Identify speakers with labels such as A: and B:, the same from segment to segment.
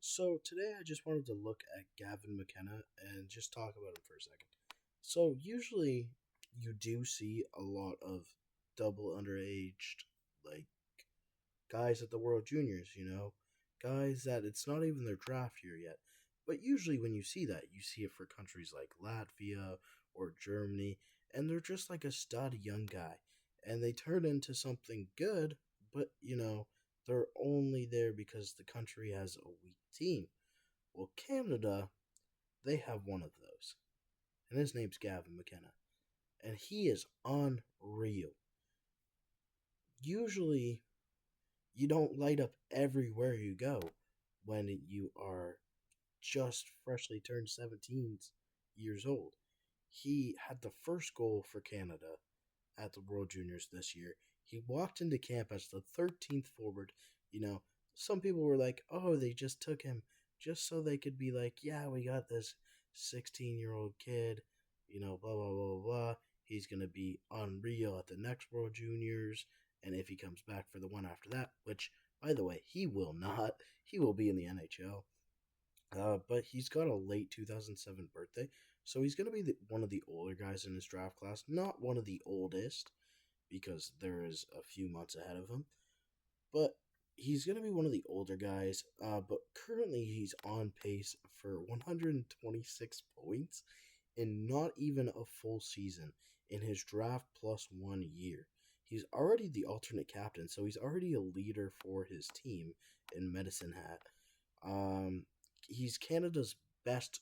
A: So today I just wanted to look at Gavin Mckenna and just talk about him for a second. So usually you do see a lot of double underaged like guys at the World Juniors, guys that it's not even their draft year yet. But usually when you see that, you see it for countries like Latvia or Germany, and they're just like a stud young guy, and they turn into something good, but they're only there because the country has a weak team. Well, Canada, they have one of those, and his name's Gavin Mckenna, and he is unreal. Usually, you don't light up everywhere you go when you are just freshly turned 17 years old. He had the first goal for Canada at the World Juniors this year. He walked into camp as the 13th forward. You know, some people were like, oh, they just took him just so they could be like, yeah, we got this 16-year-old kid, blah, blah, blah, blah. He's going to be unreal at the next World Juniors. And if he comes back for the one after that, which, by the way, he will not, he will be in the NHL. But he's got a late 2007 birthday, so he's going to be one of the older guys in his draft class. Not one of the oldest, because there is a few months ahead of him, but he's going to be one of the older guys. But currently, he's on pace for 126 points in not even a full season in his draft plus 1 year. He's already the alternate captain, so he's already a leader for his team in Medicine Hat. He's Canada's best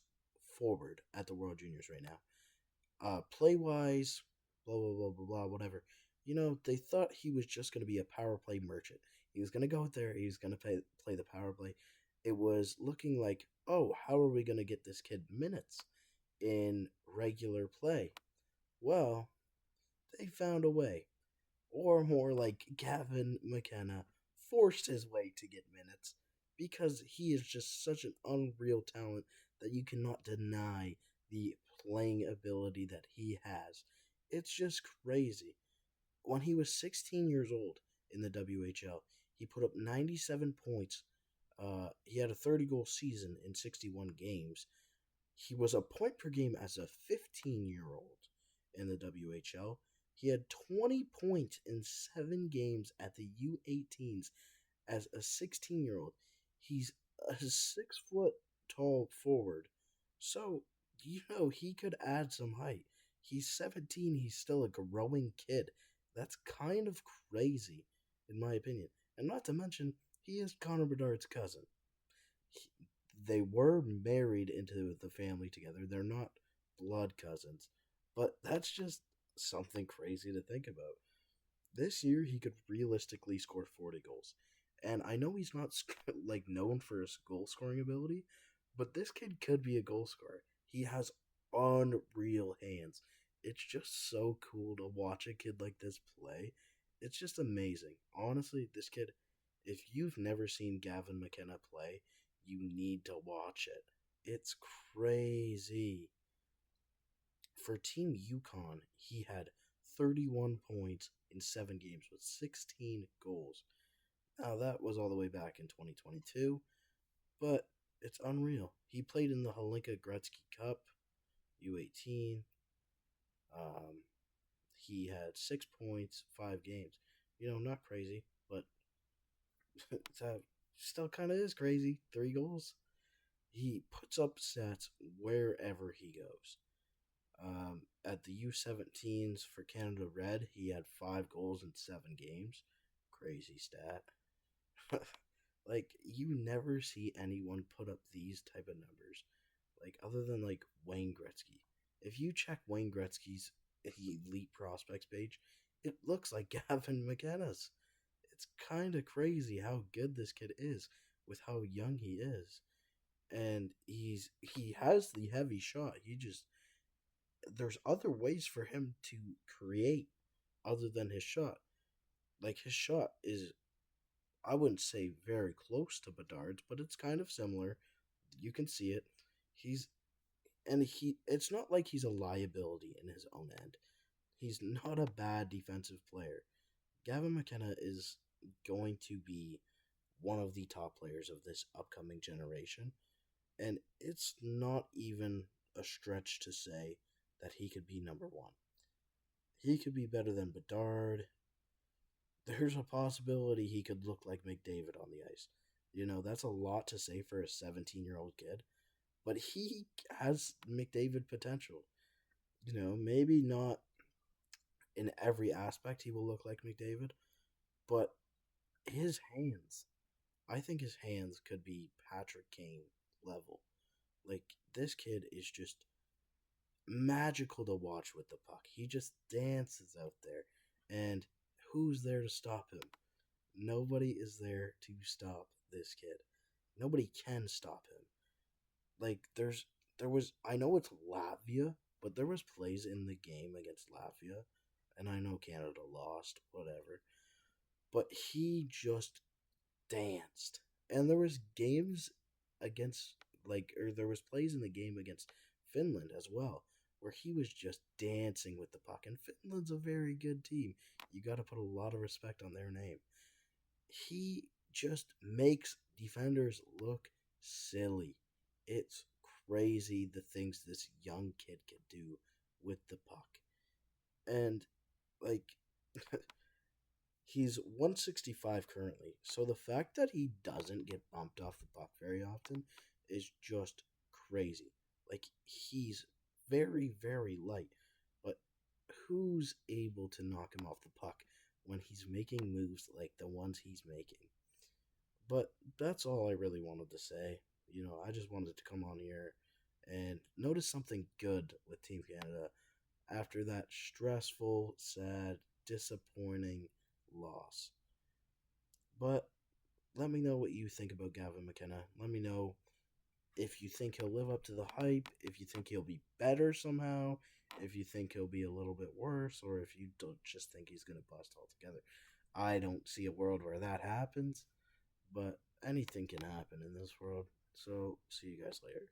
A: forward at the World Juniors right now. Play wise, blah blah blah blah blah, whatever. They thought he was just going to be a power play merchant. He was going to go out there. He was going to play the power play. It was looking like, oh, how are we going to get this kid minutes in regular play? Well, they found a way, or more like Gavin Mckenna forced his way to get minutes because he is just such an unreal talent that you cannot deny the playing ability that he has. It's just crazy. When he was 16 years old in the WHL, he put up 97 points. He had a 30-goal season in 61 games. He was a point per game as a 15-year-old in the WHL. He had 20 points in 7 games at the U18s as a 16-year-old. He's a 6 foot tall forward. So, he could add some height. He's 17, he's still a growing kid. That's kind of crazy, in my opinion. And not to mention, he is Connor Bedard's cousin. He, they were married into the family together. They're not blood cousins. But that's just something crazy to think about. This year, he could realistically score 40 goals. And I know he's not like known for his goal scoring ability, but this kid could be a goal scorer. He has unreal hands. It's just so cool to watch a kid like this play. It's just amazing. Honestly, this kid, if you've never seen Gavin Mckenna play, you need to watch it. It's crazy. For Team Yukon, he had 31 points in 7 games with 16 goals. Now, that was all the way back in 2022, but it's unreal. He played in the Hlinka Gretzky Cup, U18. Um, he had 6 points, 5 games. Not crazy, but still kind of is crazy. 3 goals. He puts up stats wherever he goes. At the U17s for Canada Red, he had 5 goals in 7 games. Crazy stat. Like, you never see anyone put up these type of numbers, like, other than like Wayne Gretzky. If you check Wayne Gretzky's elite prospects page, it looks like Gavin McKenna's. It's kind of crazy how good this kid is with how young he is, and he has the heavy shot. There's other ways for him to create other than his shot. Like, his shot is, I wouldn't say very close to Bedard's, but it's kind of similar. You can see it. It's not like he's a liability in his own end. He's not a bad defensive player. Gavin McKenna is going to be one of the top players of this upcoming generation. And it's not even a stretch to say that he could be number one. He could be better than Bedard. There's a possibility he could look like McDavid on the ice. That's a lot to say for a 17-year-old kid, but he has McDavid potential. Maybe not in every aspect he will look like McDavid, but his hands, I think his hands could be Patrick Kane level. Like, this kid is just magical to watch with the puck. He just dances out there, and who's there to stop him? Nobody is there to stop this kid. Nobody can stop him. Like, there was, I know it's Latvia, but there was plays in the game against Latvia, and I know Canada lost, whatever. But he just danced. And there was games against, there was plays in the game against Finland as well, where he was just dancing with the puck. And Finland's a very good team. You got to put a lot of respect on their name. He just makes defenders look silly. It's crazy the things this young kid can do with the puck. And, like, he's 165 currently, so the fact that he doesn't get bumped off the puck very often is just crazy. Like, he's very, very light, but who's able to knock him off the puck when he's making moves like the ones he's making? But that's all I really wanted to say. I just wanted to come on here and notice something good with Team Canada after that stressful, sad, disappointing loss. But let me know what you think about Gavin McKenna. Let me know if you think he'll live up to the hype, if you think he'll be better somehow, if you think he'll be a little bit worse, or if you don't just think he's going to bust altogether. I don't see a world where that happens, but anything can happen in this world. So, see you guys later.